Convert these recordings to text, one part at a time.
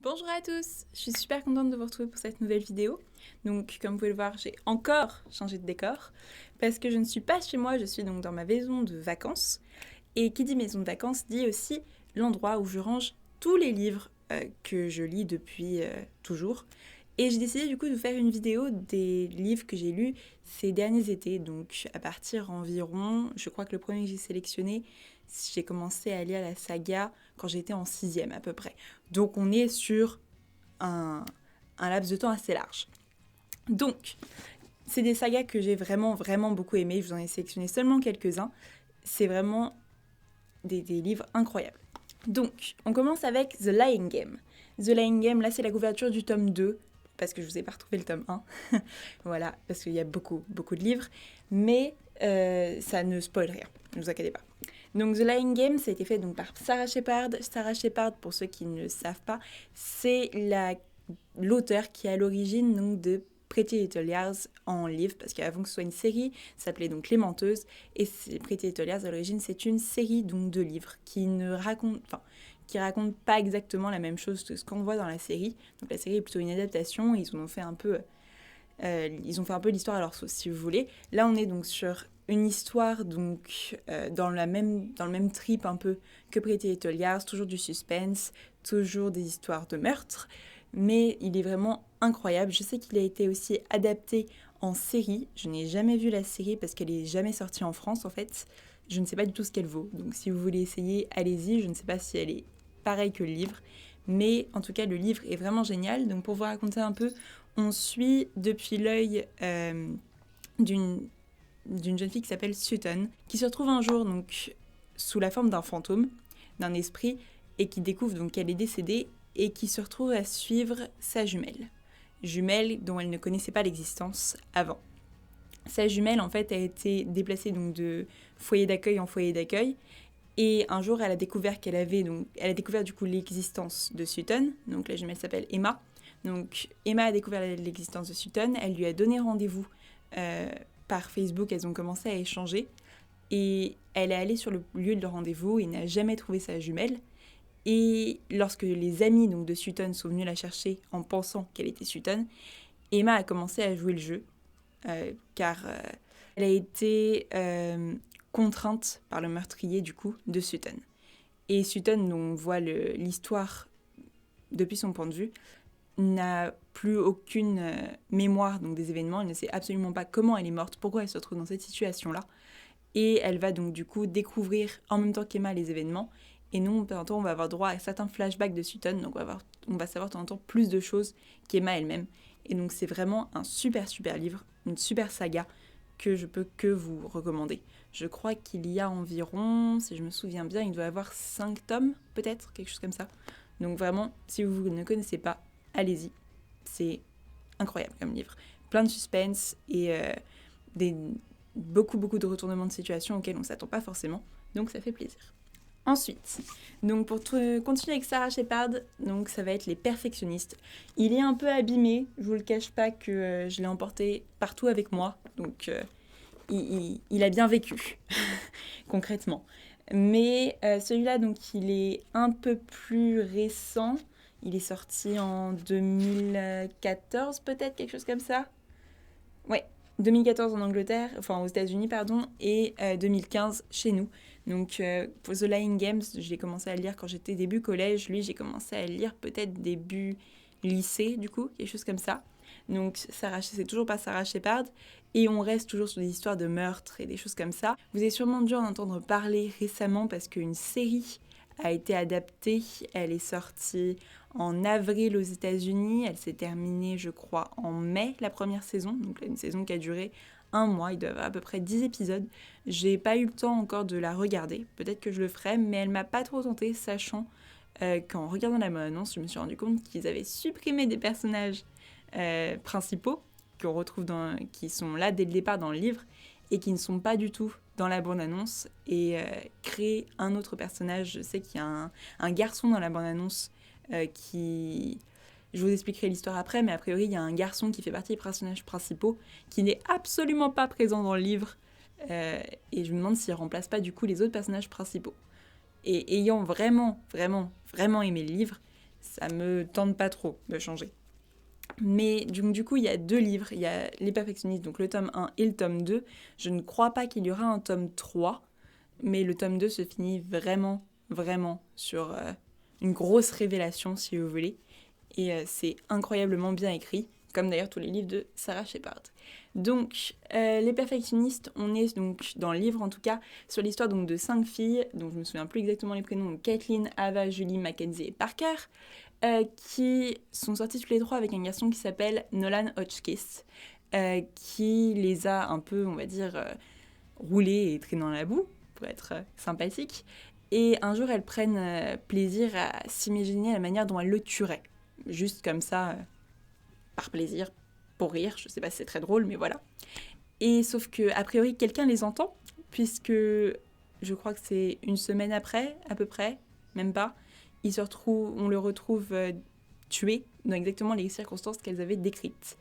Bonjour à tous, je suis super contente de vous retrouver pour cette nouvelle vidéo. Donc comme vous pouvez le voir, j'ai encore changé de décor parce que je ne suis pas chez moi, je suis donc dans ma maison de vacances. Et qui dit maison de vacances dit aussi l'endroit où je range tous les livres que je lis depuis toujours. Et j'ai décidé du coup de faire une vidéo des livres que j'ai lus ces derniers étés. Donc à partir environ, je crois que le premier que j'ai sélectionné, j'ai commencé à lire la saga quand j'étais en 6e à peu près. Donc on est sur un laps de temps assez large. Donc, c'est des sagas que j'ai vraiment beaucoup aimées. Je vous en ai sélectionné seulement quelques-uns. C'est vraiment des livres incroyables. Donc, on commence avec The Lying Game. The Lying Game, là, c'est la couverture du tome 2, parce que je vous ai pas retrouvé le tome 1. Voilà, parce qu'il y a beaucoup de livres. Mais ça ne spoil rien, ne vous inquiétez pas. Donc The Lying Game, ça a été fait donc, par Sarah Shepard. Sarah Shepard, pour ceux qui ne le savent pas, c'est l'auteur qui est à l'origine donc, de Pretty Little Liars en livre, parce qu'avant que ce soit une série, ça s'appelait donc Les Menteuses, et Pretty Little Liars à l'origine, c'est une série donc de livres qui raconte pas exactement la même chose que ce qu'on voit dans la série. Donc la série est plutôt une adaptation, ils ont fait un peu l'histoire à leur sauce, si vous voulez. Là, on est donc sur une histoire donc dans le même trip un peu que Pretty Little Liars, toujours du suspense, toujours des histoires de meurtre, mais il est vraiment incroyable. Je sais qu'il a été aussi adapté en série. Je n'ai jamais vu la série parce qu'elle n'est jamais sortie en France en fait. Je ne sais pas du tout ce qu'elle vaut. Donc si vous voulez essayer, allez-y. Je ne sais pas si elle est pareille que le livre. Mais en tout cas, le livre est vraiment génial. Donc pour vous raconter un peu, on suit depuis l'œil d'une jeune fille qui s'appelle Sutton, qui se retrouve un jour donc sous la forme d'un fantôme, d'un esprit, et qui découvre donc qu'elle est décédée et qui se retrouve à suivre sa jumelle dont elle ne connaissait pas l'existence avant. Sa jumelle en fait a été déplacée donc de foyer d'accueil en foyer d'accueil. Et un jour, elle a découvert du coup l'existence de Sutton. Donc la jumelle s'appelle Emma. Donc Emma a découvert l'existence de Sutton. Elle lui a donné rendez-vous par Facebook. Elles ont commencé à échanger. Et elle est allée sur le lieu de leur rendez-vous et n'a jamais trouvé sa jumelle. Et lorsque les amis donc, de Sutton sont venus la chercher en pensant qu'elle était Sutton, Emma a commencé à jouer le jeu. Car elle a été contrainte par le meurtrier du coup de Sutton. Et Sutton, dont on voit l'histoire depuis son point de vue, n'a plus aucune mémoire donc, des événements. Elle ne sait absolument pas comment elle est morte, pourquoi elle se retrouve dans cette situation-là. Et elle va donc du coup découvrir en même temps qu'Emma les événements. Et nous, de temps en temps, on va avoir droit à certains flashbacks de Sutton. Donc on va savoir de temps en temps plus de choses qu'Emma elle-même. Et donc c'est vraiment un super livre, une super saga que je peux que vous recommander. Je crois qu'il y a environ, si je me souviens bien, il doit y avoir 5 tomes, peut-être, quelque chose comme ça. Donc vraiment, si vous ne connaissez pas, allez-y. C'est incroyable comme livre. Plein de suspense et beaucoup de retournements de situation auxquels on ne s'attend pas forcément. Donc ça fait plaisir. Ensuite, donc pour continuer avec Sarah Shepard, donc ça va être Les Perfectionnistes. Il est un peu abîmé, je vous le cache pas que je l'ai emporté partout avec moi, donc il a bien vécu, concrètement. Mais celui-là, donc il est un peu plus récent, il est sorti en 2014 peut-être, quelque chose comme ça. Ouais, 2014 en Angleterre, enfin aux États-Unis, pardon, et 2015 chez nous. Donc, pour The Lying Games, j'ai commencé à le lire quand j'étais début collège. Lui, j'ai commencé à le lire peut-être début lycée, du coup, quelque chose comme ça. Donc, c'est toujours pas Sarah Shepard. Et on reste toujours sur des histoires de meurtres et des choses comme ça. Vous avez sûrement dû en entendre parler récemment parce qu'une série a été adaptée. Elle est sortie en avril aux États-Unis. Elle s'est terminée, je crois, en mai, la première saison. Donc, une saison qui a duré 1 mois. Il doit y avoir à peu près 10 épisodes. J'ai pas eu le temps encore de la regarder. Peut-être que je le ferai, mais elle m'a pas trop tentée, sachant qu'en regardant la bande-annonce, je me suis rendu compte qu'ils avaient supprimé des personnages principaux qu'on retrouve qui sont là dès le départ dans le livre et qui ne sont pas du tout dans la bande-annonce et créer un autre personnage. Je sais qu'il y a un garçon dans la bande-annonce qui... Je vous expliquerai l'histoire après, mais a priori, il y a un garçon qui fait partie des personnages principaux qui n'est absolument pas présent dans le livre et je me demande s'il ne remplace pas du coup les autres personnages principaux. Et ayant vraiment aimé le livre, ça me tente pas trop de changer. Mais du coup, il y a 2 livres, il y a Les Perfectionnistes, donc le tome 1 et le tome 2. Je ne crois pas qu'il y aura un tome 3, mais le tome 2 se finit vraiment, vraiment sur une grosse révélation, si vous voulez. Et c'est incroyablement bien écrit, comme d'ailleurs tous les livres de Sarah Shepard. Donc, Les Perfectionnistes, on est donc dans le livre en tout cas, sur l'histoire donc de 5 filles, dont je me souviens plus exactement les prénoms, donc Kathleen, Ava, Julie, Mackenzie et Parker, qui sont sorties tous les 3 avec un garçon qui s'appelle Nolan Hotchkiss, qui les a un peu, on va dire, roulés et traînés dans la boue, pour être sympathique. Et un jour, elles prennent plaisir à s'imaginer la manière dont elles le tueraient. Juste comme ça, par plaisir, pour rire. Je sais pas si c'est très drôle, mais voilà. Et sauf que, a priori, quelqu'un les entend, puisque je crois que c'est une semaine après, à peu près, même pas, on le retrouve tué dans exactement les circonstances qu'elles avaient décrites.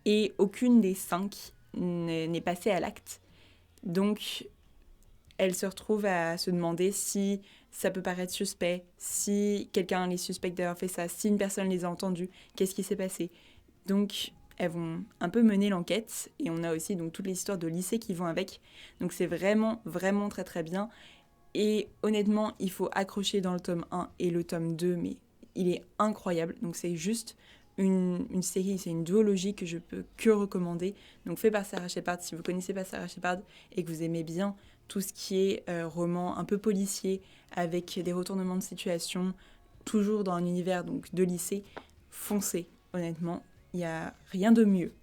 Et aucune des 5 n'est passée à l'acte. Donc, elles se retrouvent à se demander si ça peut paraître suspect, si quelqu'un les suspecte d'avoir fait ça, si une personne les a entendus, qu'est-ce qui s'est passé. Donc, elles vont un peu mener l'enquête, et on a aussi donc toutes les histoires de lycée qui vont avec. Donc c'est vraiment, vraiment très très bien. Et honnêtement, il faut accrocher dans le tome 1 et le tome 2, mais il est incroyable. Donc c'est juste une série, c'est une duologie que je peux que recommander. Donc fait par Sarah Shepard, si vous connaissez pas Sarah Shepard et que vous aimez bien tout ce qui est roman un peu policier, avec des retournements de situation, toujours dans un univers donc, de lycée, foncez, honnêtement. Il n'y a rien de mieux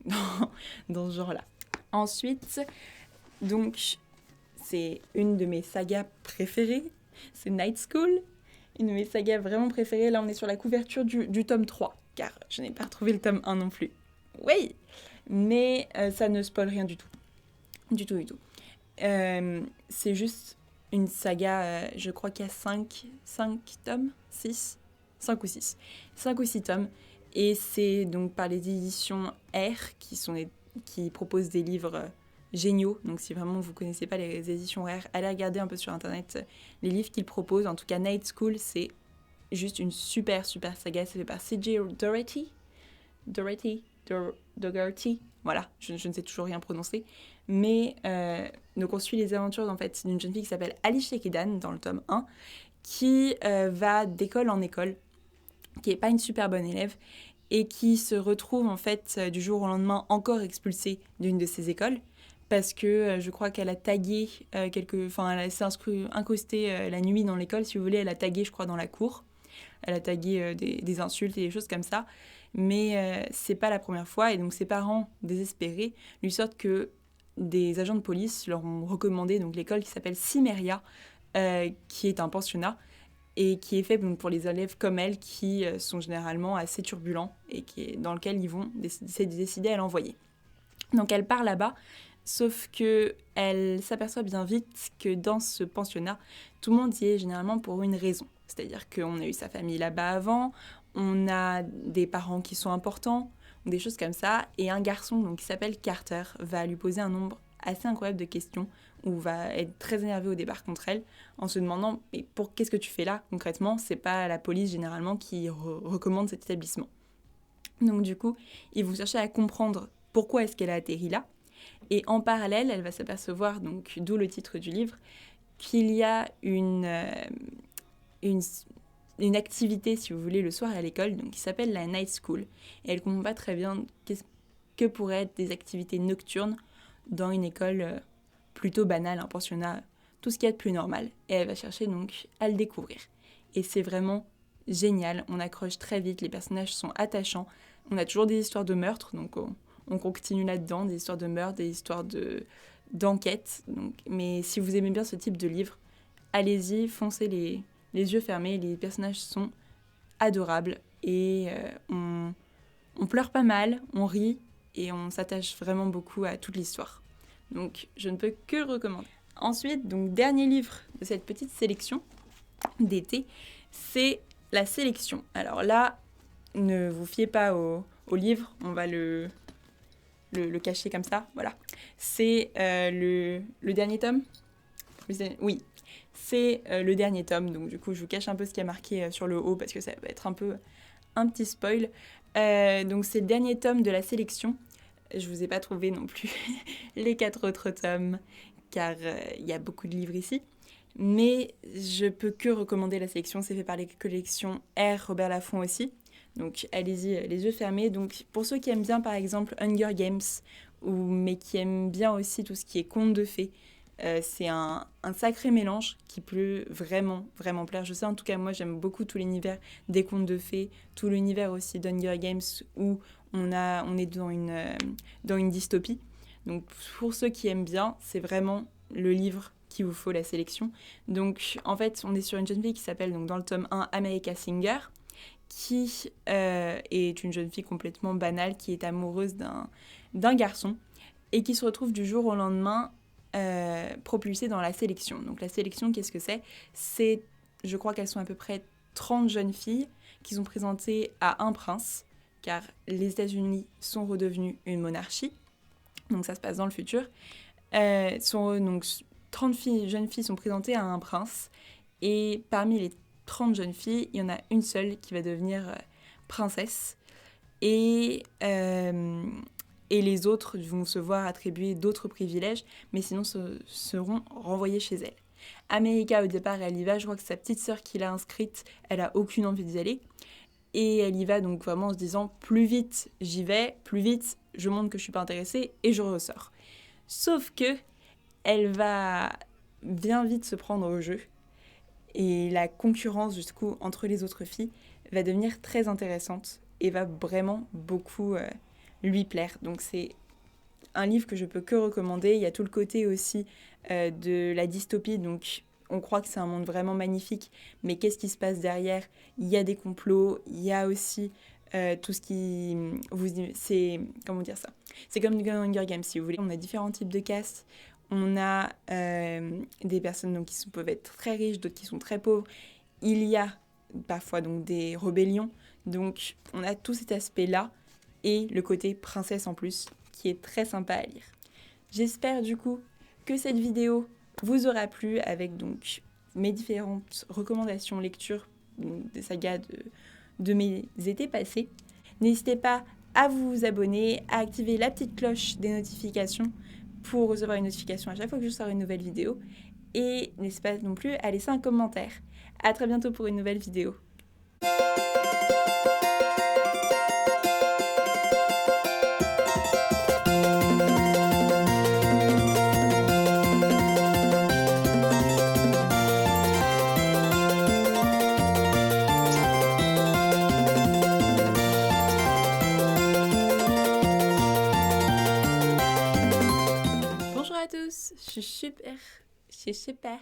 dans ce genre-là. Ensuite, donc, c'est une de mes sagas préférées, c'est Night School, une de mes sagas vraiment préférées. Là, on est sur la couverture du tome 3, car je n'ai pas retrouvé le tome 1 non plus. Oui, mais ça ne spoil rien du tout. Du tout. C'est juste une saga, je crois qu'il y a 5 tomes, 6, 5 ou 6. 5 ou 6 tomes. Et c'est donc par les éditions R qui proposent des livres géniaux. Donc si vraiment vous ne connaissez pas les éditions R, allez regarder un peu sur internet les livres qu'ils proposent. En tout cas, Night School, c'est juste une super saga. C'est fait par C.J. Dougherty. Voilà, je ne sais toujours rien prononcer. Mais donc on suit les aventures en fait, d'une jeune fille qui s'appelle Alicia Kedan dans le tome 1, qui va d'école en école, qui n'est pas une super bonne élève, et qui se retrouve en fait du jour au lendemain encore expulsée d'une de ses écoles, parce que je crois qu'elle a tagué elle s'est incrustée la nuit dans l'école, si vous voulez, elle a tagué je crois dans la cour, elle a tagué des insultes et des choses comme ça, mais c'est pas la première fois, et donc ses parents désespérés lui sortent que des agents de police leur ont recommandé donc l'école qui s'appelle Cimmeria, qui est un pensionnat, et qui est fait pour les élèves comme elle, qui sont généralement assez turbulents, et dans lequel ils vont décider à l'envoyer. Donc elle part là-bas, sauf qu'elle s'aperçoit bien vite que dans ce pensionnat, tout le monde y est généralement pour une raison. C'est-à-dire qu'on a eu sa famille là-bas avant, on a des parents qui sont importants, des choses comme ça, et un garçon donc, qui s'appelle Carter va lui poser un nombre assez incroyable de questions, ou va être très énervé au départ contre elle, en se demandant « mais qu'est-ce que tu fais là concrètement ?» C'est pas la police généralement qui recommande cet établissement. Donc du coup, ils vont chercher à comprendre pourquoi est-ce qu'elle a atterri là, et en parallèle, elle va s'apercevoir, donc d'où le titre du livre, qu'il y a une activité, si vous voulez, le soir à l'école, donc qui s'appelle la Night School, et elle ne comprend pas très bien que pourraient être des activités nocturnes dans une école plutôt banale, un pensionnat, tout ce qu'il y a de plus normal. Et elle va chercher donc à le découvrir. Et c'est vraiment génial, on accroche très vite, les personnages sont attachants, on a toujours des histoires de meurtre, donc on continue là-dedans, des histoires de meurtre, des histoires d'enquête. Mais si vous aimez bien ce type de livre, allez-y, foncez les yeux fermés, les personnages sont adorables, et on pleure pas mal, on rit, et on s'attache vraiment beaucoup à toute l'histoire. Donc je ne peux que le recommander. Ensuite, donc dernier livre de cette petite sélection d'été, c'est La Sélection. Alors là, ne vous fiez pas au livre, on va le cacher comme ça, voilà. C'est le dernier tome. Oui, c'est le dernier tome. Donc du coup, je vous cache un peu ce qui a marqué sur le haut parce que ça va être un petit spoil. Donc c'est le dernier tome de la sélection. Je vous ai pas trouvé non plus les 4 autres tomes car il y a beaucoup de livres ici. Mais je peux que recommander la sélection. C'est fait par les collections R. Robert Laffont aussi. Donc allez-y les yeux fermés. Donc pour ceux qui aiment bien par exemple Hunger Games, mais qui aiment bien aussi tout ce qui est contes de fées, c'est un sacré mélange qui peut vraiment, vraiment plaire. Je sais en tout cas, moi j'aime beaucoup tout l'univers des contes de fées, tout l'univers aussi d'Hunger Games où on est dans une dystopie. Donc pour ceux qui aiment bien, c'est vraiment le livre qu'il vous faut, la sélection. Donc en fait, on est sur une jeune fille qui s'appelle donc dans le tome 1 America Singer, qui est une jeune fille complètement banale qui est amoureuse d'un garçon et qui se retrouve du jour au lendemain propulsée dans la sélection. Donc la sélection, qu'est-ce que c'est, je crois qu'elles sont à peu près 30 jeunes filles qui sont présentées à un prince, car les États-Unis sont redevenus une monarchie, donc ça se passe dans le futur. Donc 30 jeunes filles sont présentées à un prince, et parmi les 30 jeunes filles, il y en a une seule qui va devenir princesse, et les autres vont se voir attribuer d'autres privilèges, mais sinon seront renvoyées chez elles. America, au départ, elle y va, je crois que sa petite sœur qui l'a inscrite, elle a aucune envie d'y aller, et elle y va donc vraiment en se disant plus vite j'y vais, plus vite je montre que je suis pas intéressée et je ressors. Sauf que elle va bien vite se prendre au jeu, et la concurrence du coup entre les autres filles va devenir très intéressante et va vraiment beaucoup lui plaire. Donc c'est un livre que je peux que recommander. Il y a tout le côté aussi de la dystopie, donc on croit que c'est un monde vraiment magnifique, mais qu'est-ce qui se passe derrière? Il y a des complots, il y a aussi tout ce qui... c'est... Comment dire ça? C'est comme Hunger Games, si vous voulez. On a différents types de castes. On a des personnes donc, qui peuvent être très riches, d'autres qui sont très pauvres. Il y a parfois donc, des rébellions. Donc on a tout cet aspect-là et le côté princesse en plus, qui est très sympa à lire. J'espère du coup que cette vidéo vous aura plu avec donc mes différentes recommandations lecture des sagas de mes étés passés. N'hésitez pas à vous abonner, à activer la petite cloche des notifications pour recevoir une notification à chaque fois que je sors une nouvelle vidéo. Et n'hésitez pas non plus à laisser un commentaire. À très bientôt pour une nouvelle vidéo. Bonjour à tous, je suis super